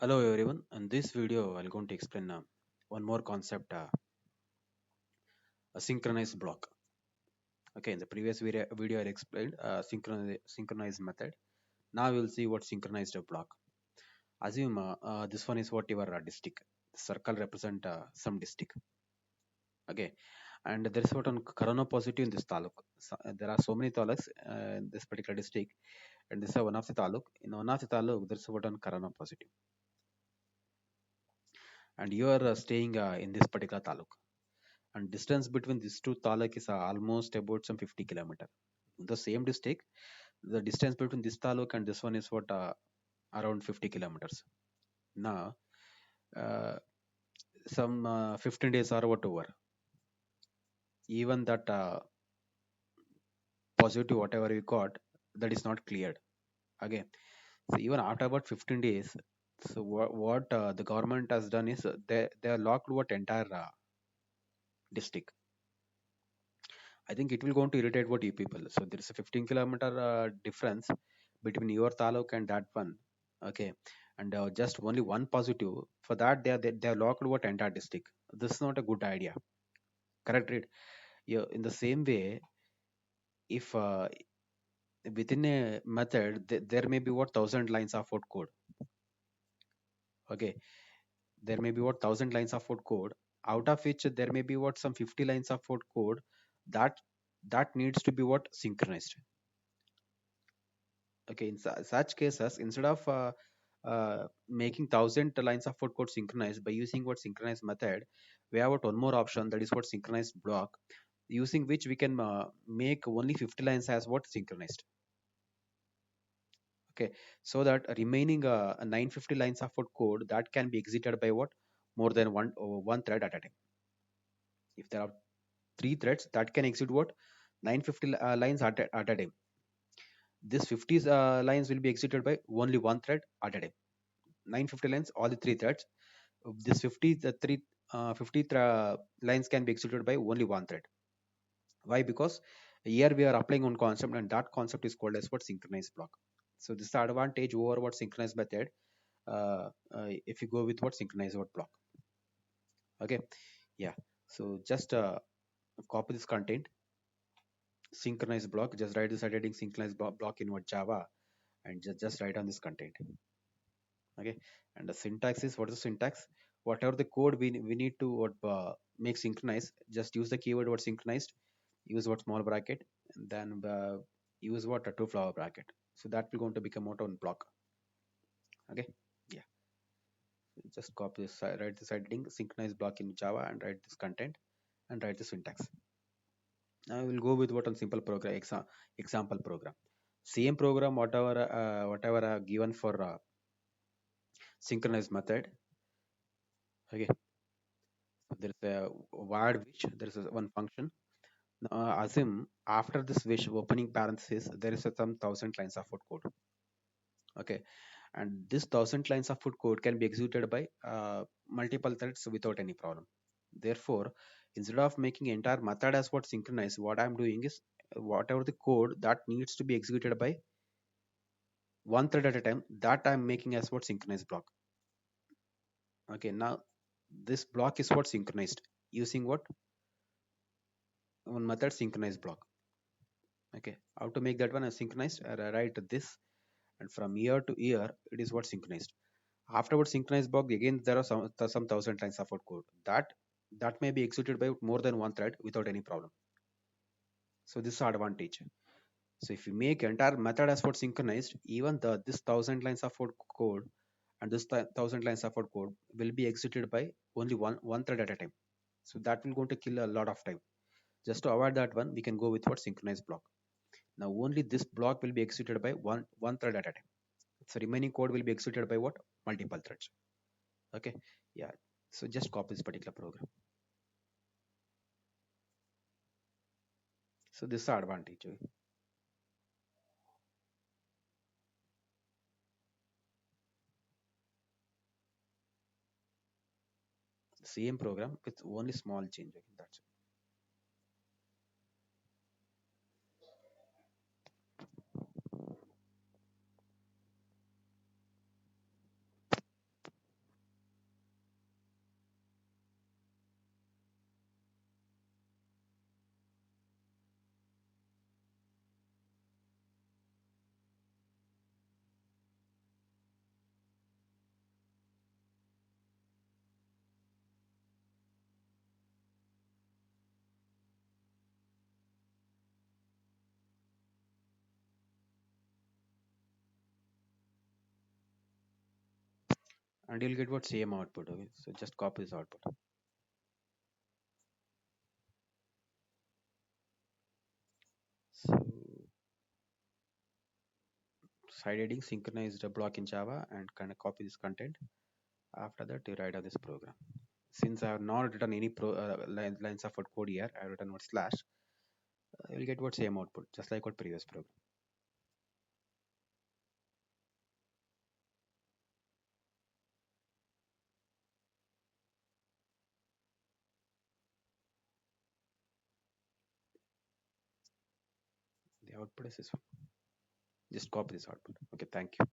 Hello everyone. In this video, I'm going to explain one more concept, a synchronized block. Okay, in the previous video I explained synchronized method. Now we'll see what synchronized block. Assume this one is what your district. Circle represent some district. Okay, and there is what on corona positive in this taluk. There are so many taluks in this particular district, and this is one of the taluk. In one of the taluk, there is what on corona positive, and you are staying in this particular taluk. And distance between these two taluk is almost about some 50 kilometer. The same district, the distance between this taluk and this one is what around 50 kilometers. Now uh, some 15 days or whatever, even that positive whatever you got, that is not cleared again. So even after about 15 days, so what the government has done is they are locked what entire district. I think it will going to irritate what you people. So there is a 15-kilometer difference between your taluk and that one. Okay, and just only one positive. For that, they are locked what entire district. This is not a good idea. Correct it. Yeah, in the same way, if within a method there may be what 1,000 lines of code. Okay, there may be what 1,000 lines of code, out of which there may be what some 50 lines of code that that needs to be what synchronized. Okay, in such cases, instead of making 1,000 lines of code synchronized by using what synchronized method, we have what one more option, that is what synchronized block, using which we can make only 50 lines as what synchronized. Okay, so that remaining 950 lines of code that can be executed by what more than one thread at a time. If there are three threads, that can execute what 950 lines at a time. This 50 lines will be executed by only one thread at a time. 950 lines, all the three threads. This 50 the three 50 lines can be executed by only one thread. Why? Because here we are applying one concept, and that concept is called as what synchronized block. So this is the advantage over what synchronized method, if you go with what synchronized block. Okay, yeah. So just copy this content, synchronized block. Just write this heading synchronized block in what Java, and just write on this content. Okay, and the syntax is, what is the syntax? Whatever the code we need to what make synchronize, just use the keyword what synchronized, use what small bracket, and then use what a two flower bracket. So that will going to become out on block. Okay, yeah. Just copy this, write this heading synchronized block in Java, and write this content, and write the syntax. Now we will go with what on simple program, example program. Same program, whatever given for synchronized method. Okay, there is a word which there is one function. Assume after this wish opening parenthesis there is some 1,000 lines of code. Okay, and this 1,000 lines of code can be executed by multiple threads without any problem. Therefore, instead of making entire method as what synchronized, what I'm doing is whatever the code that needs to be executed by one thread at a time, that I'm making as what synchronized block. Okay, now this block is what synchronized using what one method synchronized block. Okay, how to make that one as synchronized? Write this, and from year to year it is what synchronized. Afterwards synchronized block, again there are some 1,000 lines of code that may be executed by more than one thread without any problem. So this is advantage. So if you make entire method as what synchronized, even this 1,000 lines of code and this 1,000 lines of code will be executed by only one thread at a time. So that will going to kill a lot of time. Just to avoid that one, we can go with what synchronized block. Now only this block will be executed by one thread at a time. So remaining code will be executed by what multiple threads. Okay, yeah. So just copy this particular program. So this is the advantage. Same program with only small change. Okay, that's it. and you'll get what same output. Okay, so just copy this output. So side heading synchronize the block in Java and kind of copy this content. After that, you write out this program. Since I have not written any lines of code here, I have written what slash. You'll get what same output, just like what previous program. The output is this one. Just copy this output. Okay, thank you.